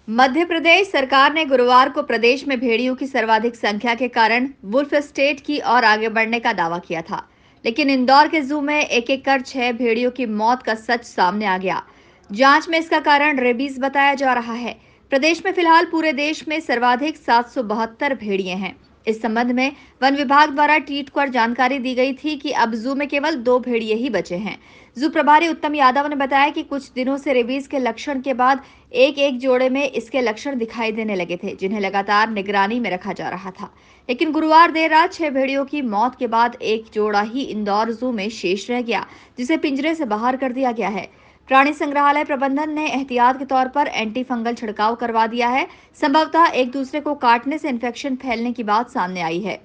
मध्य प्रदेश सरकार ने गुरुवार को प्रदेश में भेड़ियों की सर्वाधिक संख्या के कारण वुल्फ स्टेट की ओर आगे बढ़ने का दावा किया था, लेकिन इंदौर के जू में एक एक कर 6 भेड़ियों की मौत का सच सामने आ गया। जांच में इसका कारण रेबीज बताया जा रहा है। प्रदेश में फिलहाल पूरे देश में सर्वाधिक 772 भेड़िए हैं। इस संबंध में वन विभाग द्वारा ट्वीट कर जानकारी दी गई थी कि अब जू में केवल 2 भेड़िए ही बचे हैं। जू प्रभारी उत्तम यादव ने बताया कि कुछ दिनों से रेबीज के लक्षण के बाद एक एक जोड़े में इसके लक्षण दिखाई देने लगे थे, जिन्हें लगातार निगरानी में रखा जा रहा था। लेकिन गुरुवार देर रात 6 भेड़ियों की मौत के बाद एक जोड़ा ही इंदौर जू में शेष रह गया, जिसे पिंजरे से बाहर कर दिया गया है। प्राणी संग्रहालय प्रबंधन ने एहतियात के तौर पर एंटी फंगल छिड़काव करवा दिया है। संभवतः एक दूसरे को काटने से इन्फेक्शन फैलने की बात सामने आई है।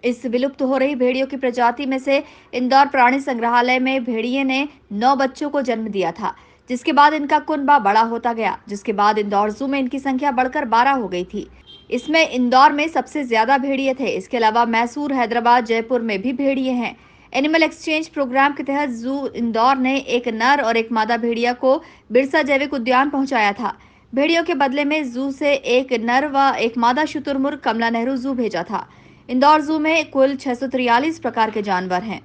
इस विलुप्त हो रही भेड़ियों की प्रजाति में से इंदौर प्राणी संग्रहालय में भेड़िए ने 9 बच्चों को जन्म दिया था, जिसके बाद इनका कुनबा बड़ा होता गया, जिसके बाद इंदौर जू में इनकी संख्या बढ़कर 12 हो गई थी। इसमें इंदौर में सबसे ज्यादा भेड़िए थे। इसके अलावा मैसूर, हैदराबाद, जयपुर में भी भेड़िए हैं। एनिमल एक्सचेंज प्रोग्राम के तहत जू इंदौर ने एक नर और एक मादा भेड़िया को बिरसा जैविक उद्यान पहुंचाया था। भेड़ियों के बदले में जू से एक नर व एक मादा शुतुरमुर्ग कमला नेहरू जू भेजा था। इंदौर जू में कुल 643 प्रकार के जानवर हैं।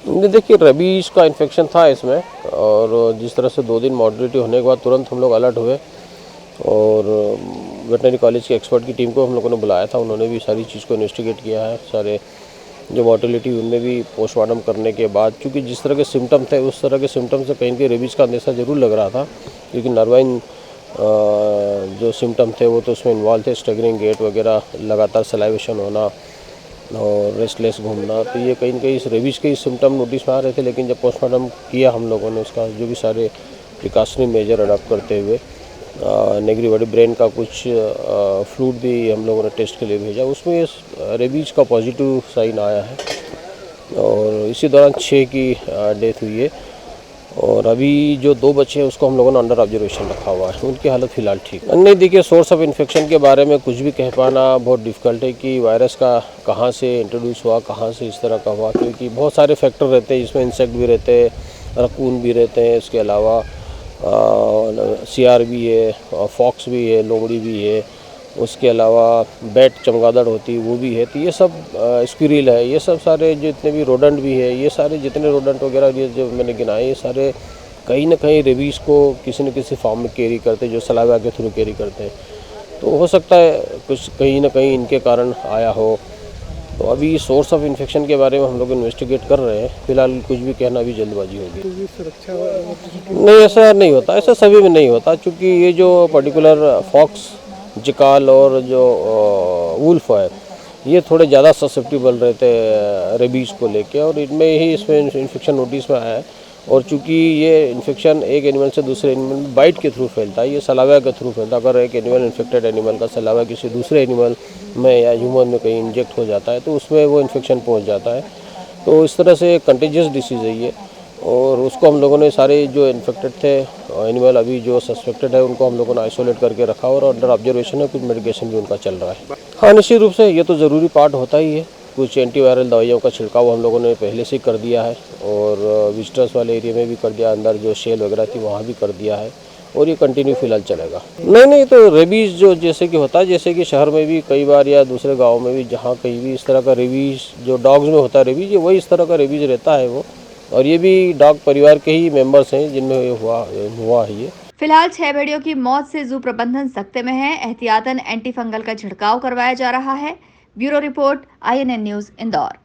देखिए, रेबीज का इन्फेक्शन था इसमें, और जिस तरह से 2 दिन मॉर्टेलिटी होने के बाद तुरंत हम लोग अलर्ट हुए और वेटनरी कॉलेज के एक्सपर्ट की टीम को हम लोगों ने बुलाया था। उन्होंने भी सारी चीज़ को इन्वेस्टिगेट किया है। सारे जो मॉर्टेलिटी उनमें भी पोस्टमार्टम करने के बाद, चूँकि जिस तरह के सिम्टम थे उस तरह के सिम्टम से कहीं ना कहीं रेबीज़ का अंदेशा जरूर लग रहा था, क्योंकि नर्वाइन जो सिम्टम थे वो तो उसमें इन्वॉल्व थे। स्टैगरिंग गेट वगैरह, लगातार सलाइवेशन होना और रेस्टलेस घूमना, तो ये कहीं ना कहीं इस रेबीज के सिम्टम नोटिस में आ रहे थे। लेकिन जब पोस्टमार्टम किया हम लोगों ने, उसका जो भी सारे प्रिकॉशनरी मेजर अडॉप्ट करते हुए, नेगरी बॉडी ब्रेन का कुछ फ्लूइड भी हम लोगों ने टेस्ट के लिए भेजा, उसमें रेबीज का पॉजिटिव साइन आया है और इसी दौरान 6 की डेथ हुई है। और अभी जो 2 बच्चे हैं उसको हम लोगों ने अंडर ऑब्जर्वेशन रखा हुआ है। उनकी हालत फिलहाल ठीक है। नहीं, देखिए, सोर्स ऑफ इन्फेक्शन के बारे में कुछ भी कह पाना बहुत डिफ़िकल्ट है कि वायरस का कहाँ से इंट्रोड्यूस हुआ, कहाँ से इस तरह का हुआ, क्योंकि बहुत सारे फैक्टर रहते हैं। इसमें इंसेक्ट भी रहते हैं, रकून भी रहते हैं, इसके अलावा CR भी है, फॉक्स भी है, लोमड़ी भी है, उसके अलावा बैट चमगादड़ होती है वो भी है। तो ये सब स्क्विरल है, ये सब सारे जितने भी रोडेंट भी है, ये सारे जितने रोडेंट वगैरह ये जो मैंने गिनाए, ये सारे कहीं ना कहीं रेबीज़ को किसी न किसी फॉर्म में कैरी करते हैं, जो सलाइवा के थ्रू कैरी करते हैं। तो हो सकता है कुछ कहीं ना कहीं इनके कारण आया हो। तो अभी सोर्स ऑफ इन्फेक्शन के बारे में हम लोग इन्वेस्टिगेट कर रहे हैं। फिलहाल कुछ भी कहना भी जल्दबाजी होगी। नहीं, ऐसा नहीं होता, ऐसा सभी में नहीं होता, क्योंकि ये जो पर्टिकुलर फॉक्स, जिकाल और जो वुल्फ है, ये थोड़े ज़्यादा ससेप्टिबल रहते हैं रेबीज़ को लेके, और इनमें ही इसमें इन्फेक्शन नोटिस में आया है। और चूँकि ये इन्फेक्शन एक एनिमल से दूसरे एनिमल में बाइट के थ्रू फैलता है, ये सलावा के थ्रू फैलता है। अगर एक एनिमल इन्फेक्टेड एनिमल का सलावा किसी दूसरे एनिमल में या ह्यूमन में कहीं इंजेक्ट हो जाता है तो उसमें वो इन्फेक्शन पहुँच जाता है। तो इस तरह से कंटेजियस डिसीज़ है ये, और उसको हम लोगों ने सारे जो इन्फेक्टेड थे एनिमल अभी जो सस्पेक्टेड है उनको हम लोगों ने आइसोलेट करके रखा और अंडर ऑब्जर्वेशन है। कुछ मेडिकेशन भी उनका चल रहा है। हाँ, निश्चित रूप से ये तो ज़रूरी पार्ट होता ही है। कुछ एंटीवायरल दवाइयों का छिड़काव हम लोगों ने पहले से कर दिया है, और विजिटर्स वाले एरिया में भी कर दिया, अंदर जो शेल वगैरह थी वहाँ भी कर दिया है, और ये कंटिन्यू फिलहाल चलेगा। नहीं, तो रेबीज़ जो जैसे कि होता है, जैसे कि शहर में भी कई बार या दूसरे गाँव में भी जहाँ कहीं भी इस तरह का रेबीज़ जो डॉग्स में होता है रेबीज़, ये वही इस तरह का रेबीज़ रहता है वो, और ये भी डॉग परिवार के ही मेंबर्स हैं जिनमें हुआ है ये। फिलहाल 6 भेड़ियों की मौत से जू प्रबंधन सख्ते में है। एहतियातन एंटी फंगल का छिड़काव करवाया जा रहा है। Bureau report, INN news, Indore.